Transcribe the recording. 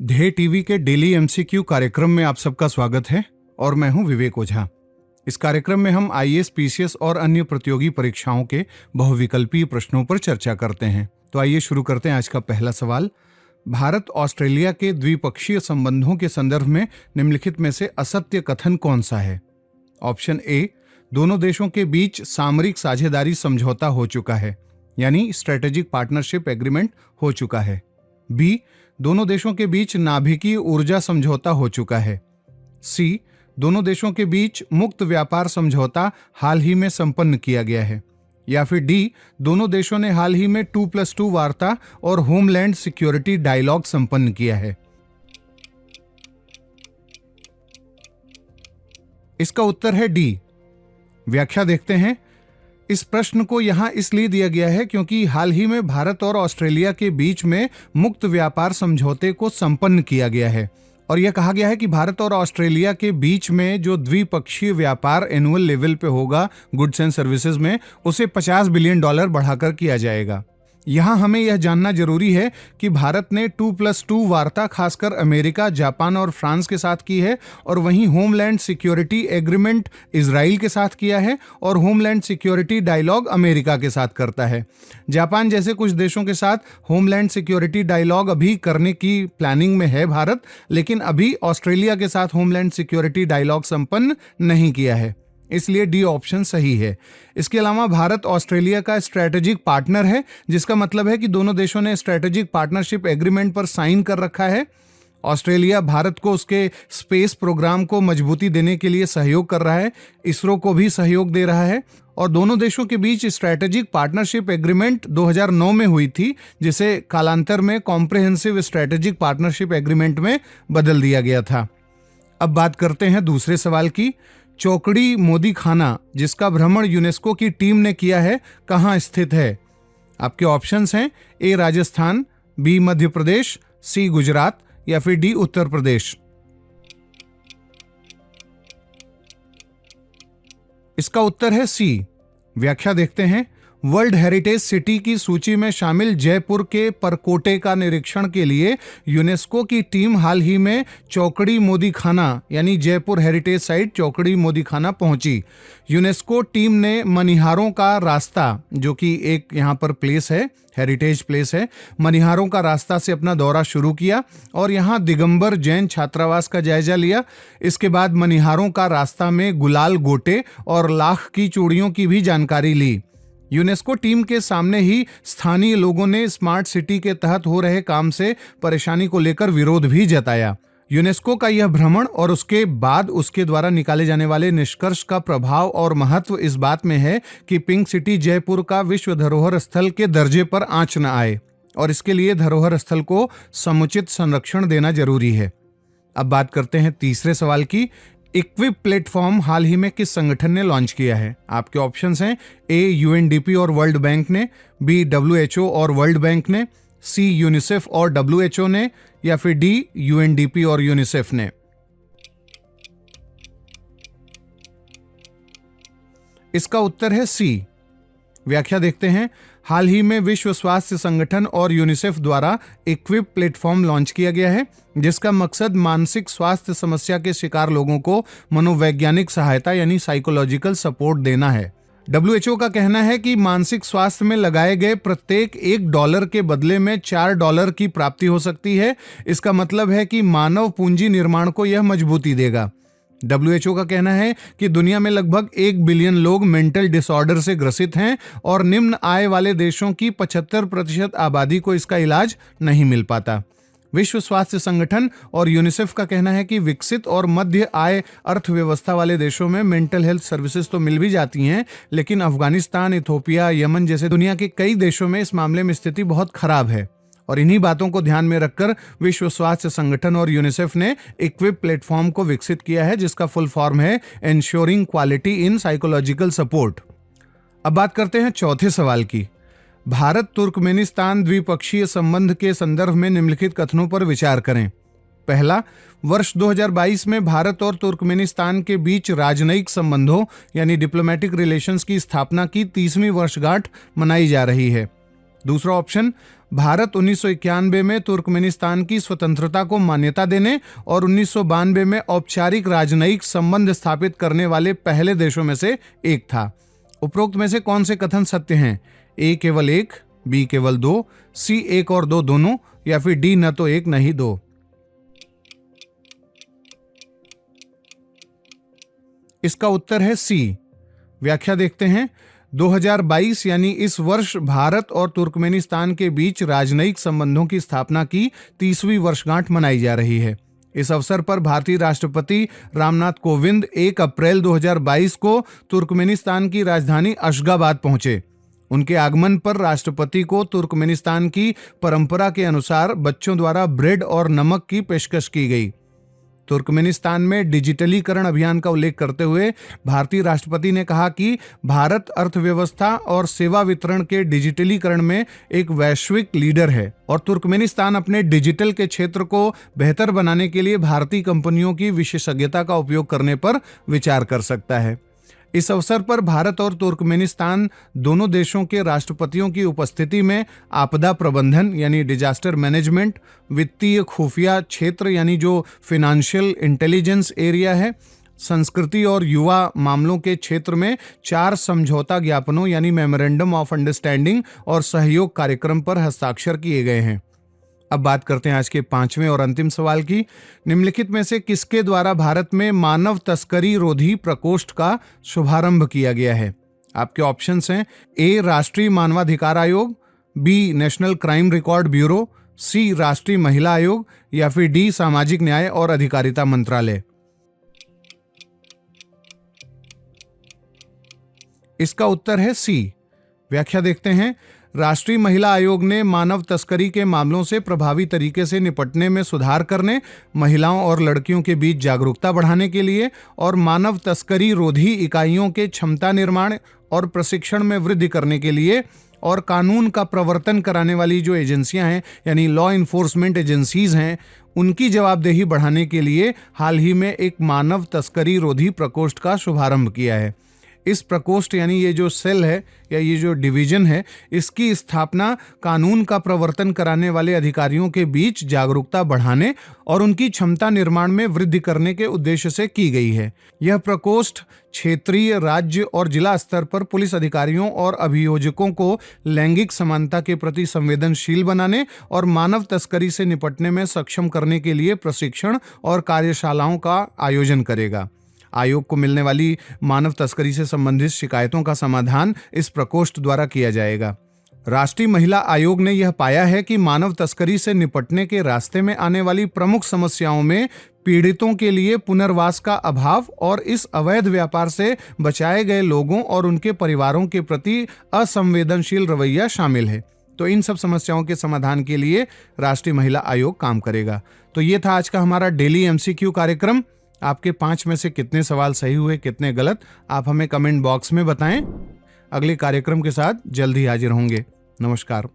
ध्येय टीवी के daily MCQ कार्यक्रम में आप सबका स्वागत है और मैं हूं विवेक ओझा। इस कार्यक्रम में हम आईएएस, पीसीएस और अन्य प्रतियोगी परीक्षाओं के बहुविकल्पीय प्रश्नों पर चर्चा करते हैं। तो आइए शुरू करते हैं आज का पहला सवाल। भारत ऑस्ट्रेलिया के द्विपक्षीय संबंधों के संदर्भ में निम्नलिखित में से असत्य कथन कौन सा है? ऑप्शन ए, दोनों देशों के बीच सामरिक साझेदारी समझौता हो चुका है, यानी स्ट्रेटेजिक पार्टनरशिप एग्रीमेंट हो चुका है। बी, दोनों देशों के बीच नाभिकीय ऊर्जा समझौता हो चुका है। सी, दोनों देशों के बीच मुक्त व्यापार समझौता हाल ही में संपन्न किया गया है। या फिर डी, दोनों देशों ने हाल ही में 2+2 वार्ता और होमलैंड सिक्योरिटी डायलॉग संपन्न किया है। इसका उत्तर है डी। व्याख्या देखते हैं। इस प्रश्न को यहां इसलिए दिया गया है क्योंकि हाल ही में भारत और ऑस्ट्रेलिया के बीच में मुक्त व्यापार समझौते को संपन्न किया गया है और यह कहा गया है कि भारत और ऑस्ट्रेलिया के बीच में जो द्विपक्षीय व्यापार एनुअल लेवल पे होगा गुड्स एंड सर्विसेज में, उसे $50 बिलियन बढ़ाकर किया जाएगा। यहां हमें यह जानना जरूरी है कि भारत ने 2+2 वार्ता खासकर अमेरिका, जापान और फ्रांस के साथ की है और वहीं होमलैंड सिक्योरिटी एग्रीमेंट इजराइल के साथ किया है और होमलैंड सिक्योरिटी डायलॉग अमेरिका के साथ करता है। जापान जैसे कुछ देशों के साथ होमलैंड सिक्योरिटी डायलॉग अभी करने की प्लानिंग में है भारत, लेकिन अभी ऑस्ट्रेलिया के साथ होमलैंड सिक्योरिटी डायलॉग संपन्न नहीं किया है, इसलिए डी ऑप्शन सही है। इसके अलावा भारत ऑस्ट्रेलिया का स्ट्रेटेजिक पार्टनर है, जिसका मतलब है कि दोनों देशों ने स्ट्रेटेजिक पार्टनरशिप एग्रीमेंट पर साइन कर रखा है। ऑस्ट्रेलिया भारत को उसके स्पेस प्रोग्राम को मजबूती देने के लिए सहयोग कर रहा है, इसरो को भी सहयोग दे रहा है और दोनों देशों के बीच स्ट्रेटेजिक पार्टनरशिप एग्रीमेंट 2009 में हुई थी, जिसे कालांतर में कॉम्प्रिहेंसिव स्ट्रेटेजिक पार्टनरशिप एग्रीमेंट में बदल दिया गया था। अब बात करते हैं दूसरे सवाल की। चौकड़ी मोदी खाना, जिसका भ्रमण यूनेस्को की टीम ने किया है, कहाँ स्थित है? आपके ऑप्शंस हैं ए राजस्थान, बी मध्य प्रदेश, सी गुजरात या फिर डी उत्तर प्रदेश। इसका उत्तर है सी। व्याख्या देखते हैं। वर्ल्ड हेरिटेज सिटी की सूची में शामिल जयपुर के परकोटे का निरीक्षण के लिए यूनेस्को की टीम हाल ही में चौकड़ी मोदी खाना यानी जयपुर हेरिटेज साइट चौकड़ी मोदी खाना पहुंची। यूनेस्को टीम ने मनिहारों का रास्ता, जो कि एक यहाँ पर प्लेस है, हेरिटेज प्लेस है, मनिहारों का रास्ता से अपना दौरा शुरू किया और यहाँ दिगंबर जैन छात्रावास का जायजा लिया। इसके बाद मनिहारों का रास्ता में गुलाल गोटे और लाख की चूड़ियों की भी जानकारी ली। यूनेस्को टीम के सामने ही स्थानीय लोगों ने स्मार्ट सिटी के तहत हो रहे काम से परेशानी को लेकर विरोध भी जताया। यूनेस्को का यह भ्रमण और उसके बाद उसके द्वारा निकाले जाने वाले निष्कर्ष का प्रभाव और महत्व इस बात में है कि पिंक सिटी जयपुर का विश्व धरोहर स्थल के दर्जे पर आंच न आए और इसके लिए धरोहर स्थल को समुचित संरक्षण देना जरूरी है। अब बात करते हैं तीसरे सवाल की। इक्विप प्लेटफॉर्म हाल ही में किस संगठन ने लॉन्च किया है? आपके ऑप्शंस हैं ए यूएनडीपी और वर्ल्ड बैंक ने, बी डब्ल्यूएचओ और वर्ल्ड बैंक ने, सी यूनिसेफ और डब्ल्यूएचओ ने या फिर डी यूएनडीपी और यूनिसेफ ने। इसका उत्तर है सी। व्याख्या देखते हैं। हाल ही में विश्व स्वास्थ्य संगठन और यूनिसेफ द्वारा इक्विप प्लेटफॉर्म लॉन्च किया गया है, जिसका मकसद मानसिक स्वास्थ्य समस्या के शिकार लोगों को मनोवैज्ञानिक सहायता यानी साइकोलॉजिकल सपोर्ट देना है। डब्ल्यूएचओ का कहना है कि मानसिक स्वास्थ्य में लगाए गए प्रत्येक $1 के बदले में $4 की प्राप्ति हो सकती है। इसका मतलब है कि मानव पूंजी निर्माण को यह मजबूती देगा। डब्ल्यूएचओ का कहना है कि दुनिया में लगभग 1 बिलियन लोग मेंटल डिसऑर्डर से ग्रसित हैं और निम्न आय वाले देशों की 75% आबादी को इसका इलाज नहीं मिल पाता। विश्व स्वास्थ्य संगठन और यूनिसेफ का कहना है कि विकसित और मध्य आय अर्थव्यवस्था वाले देशों में मेंटल हेल्थ सर्विसेज तो मिल भी जाती हैं, लेकिन अफगानिस्तान, इथोपिया, यमन जैसे दुनिया के कई देशों में इस मामले में स्थिति बहुत खराब है और इन्हीं बातों को ध्यान में रखकर विश्व स्वास्थ्य संगठन और यूनिसेफ ने इक्विप प्लेटफॉर्म को विकसित किया है, जिसका फुल फॉर्म है ensuring quality in psychological support. अब बात करते हैं चौथे सवाल की। भारत तुर्कमेनिस्तान द्विपक्षीय संबंध के संदर्भ में निम्नलिखित कथनों पर विचार करें। पहला, वर्ष 2022 में भारत और तुर्कमेनिस्तान के बीच राजनयिक संबंधों यानी डिप्लोमेटिक रिलेशंस की स्थापना की 30वीं वर्षगांठ मनाई जा रही है। दूसरा ऑप्शन, भारत 1991 में तुर्कमेनिस्तान की स्वतंत्रता को मान्यता देने और 1992 में औपचारिक राजनयिक संबंध स्थापित करने वाले पहले देशों में से एक था। उपरोक्त में से कौन से कथन सत्य हैं? ए केवल एक, बी केवल दो, सी एक और दो दोनों, या फिर डी न तो एक न ही दो। इसका उत्तर है सी। व्याख्या देखते हैं। 2022 यानी इस वर्ष भारत और तुर्कमेनिस्तान के बीच राजनयिक संबंधों की स्थापना की 30वीं वर्षगांठ मनाई जा रही है। इस अवसर पर भारतीय राष्ट्रपति रामनाथ कोविंद 1 अप्रैल 2022 को तुर्कमेनिस्तान की राजधानी अशगाबाद पहुंचे। उनके आगमन पर राष्ट्रपति को तुर्कमेनिस्तान की परंपरा के अनुसार बच्चों द्वारा ब्रेड और नमक की पेशकश की गई। तुर्कमेनिस्तान में डिजिटलीकरण अभियान का उल्लेख करते हुए भारतीय राष्ट्रपति ने कहा कि भारत अर्थव्यवस्था और सेवा वितरण के डिजिटलीकरण में एक वैश्विक लीडर है और तुर्कमेनिस्तान अपने डिजिटल के क्षेत्र को बेहतर बनाने के लिए भारतीय कंपनियों की विशेषज्ञता का उपयोग करने पर विचार कर सकता है। इस अवसर पर भारत और तुर्कमेनिस्तान दोनों देशों के राष्ट्रपतियों की उपस्थिति में आपदा प्रबंधन यानी डिजास्टर मैनेजमेंट, वित्तीय खुफिया क्षेत्र यानी जो फाइनेंशियल इंटेलिजेंस एरिया है, संस्कृति और युवा मामलों के क्षेत्र में 4 समझौता ज्ञापनों यानी मेमोरेंडम ऑफ अंडरस्टैंडिंग और सहयोग कार्यक्रम पर हस्ताक्षर किए गए हैं। अब बात करते हैं आज के 5वें और अंतिम सवाल की। निम्नलिखित में से किसके द्वारा भारत में मानव तस्करी रोधी प्रकोष्ठ का शुभारंभ किया गया है? आपके ऑप्शंस हैं ए राष्ट्रीय मानवाधिकार आयोग, B national crime record bureau, C राष्ट्रीय महिला आयोग, या फिर डी सामाजिक न्याय और अधिकारिता मंत्रालय। इसका उत्तर है सी। व्याख्या देखते हैं। राष्ट्रीय महिला आयोग ने मानव तस्करी के मामलों से प्रभावी तरीके से निपटने में सुधार करने, महिलाओं और लड़कियों के बीच जागरूकता बढ़ाने के लिए और मानव तस्करी रोधी इकाइयों के क्षमता निर्माण और प्रशिक्षण में वृद्धि करने के लिए और कानून का प्रवर्तन कराने वाली जो एजेंसियां हैं यानी लॉ इन्फोर्समेंट एजेंसीज हैं, उनकी जवाबदेही बढ़ाने के लिए हाल ही में एक मानव तस्करी रोधी प्रकोष्ठ का शुभारंभ किया है। इस प्रकोष्ठ यानी ये जो सेल है या ये जो डिवीजन है, इसकी स्थापना कानून का प्रवर्तन कराने वाले अधिकारियों के बीच जागरूकता बढ़ाने और उनकी क्षमता निर्माण में वृद्धि करने के उद्देश्य से की गई है। यह प्रकोष्ठ क्षेत्रीय, राज्य और जिला स्तर पर पुलिस अधिकारियों और अभियोजकों को लैंगिक समानता के प्रति संवेदनशील बनाने और मानव तस्करी से निपटने में सक्षम करने के लिए प्रशिक्षण और कार्यशालाओं का आयोजन करेगा। आयोग को मिलने वाली मानव तस्करी से संबंधित शिकायतों का समाधान इस प्रकोष्ठ द्वारा किया जाएगा। राष्ट्रीय महिला आयोग ने यह पाया है कि मानव तस्करी से निपटने के रास्ते में आने वाली प्रमुख समस्याओं में पीड़ितों के लिए पुनर्वास का अभाव और इस अवैध व्यापार से बचाए गए लोगों और उनके परिवारों के प्रति असंवेदनशील रवैया शामिल है। तो इन सब समस्याओं के समाधान के लिए राष्ट्रीय महिला आयोग काम करेगा। तो ये था आज का हमारा डेली MCQ कार्यक्रम। आपके 5 में से कितने सवाल सही हुए, कितने गलत, आप हमें कमेंट बॉक्स में बताएं। अगले कार्यक्रम के साथ जल्द ही हाजिर होंगे। नमस्कार।